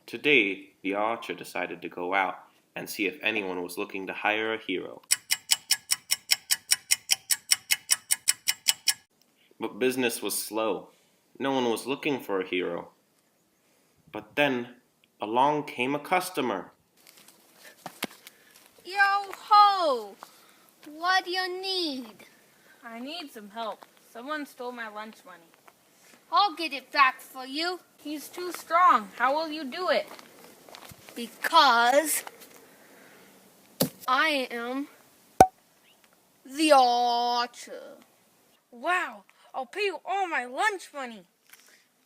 Today, the Awecher decided to go out and see if anyone was looking to hire a hero. But business was slow. No one was looking for a hero. But then, along came a customer. Yo-ho! What do you need? I need some help. Someone stole my lunch money. I'll get it back for you. He's too strong. How will you do it? Because I am the Awecher. Wow, I'll pay you all my lunch money.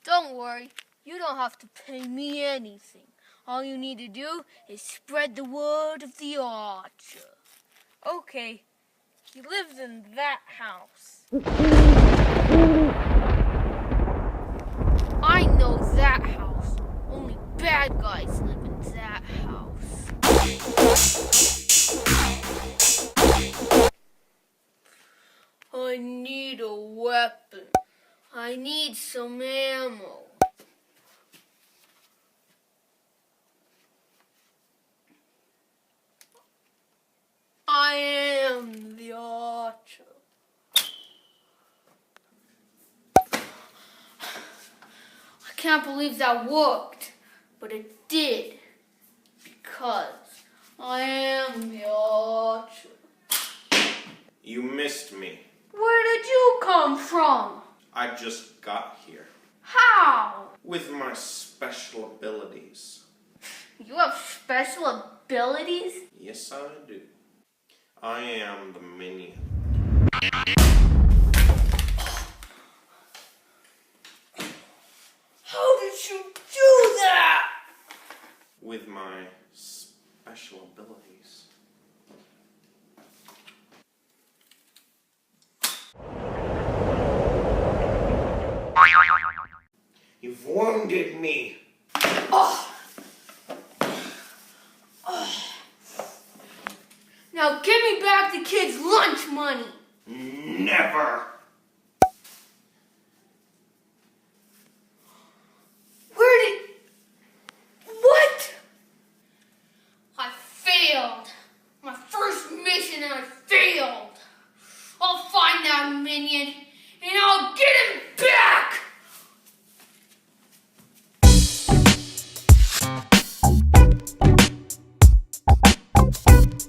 Don't worry, you don't have to pay me anything. All you need to do is spread the word of the Awecher. Okay, he lives in that house. I know that house. Only bad guys live in that house. I need a weapon. I need some ammo. I am the Awecher. I can't believe that worked, but it did, because I am the Awecher. You missed me. Where did you come from? I just got here. How? With my special abilities. You have special abilities? Yes, I do. I am the minion. How did you do that? With my special abilities. You've wounded me. Now give me back the kid's lunch money. Never. What? I failed. My first mission and I failed. I'll find that minion and I'll get him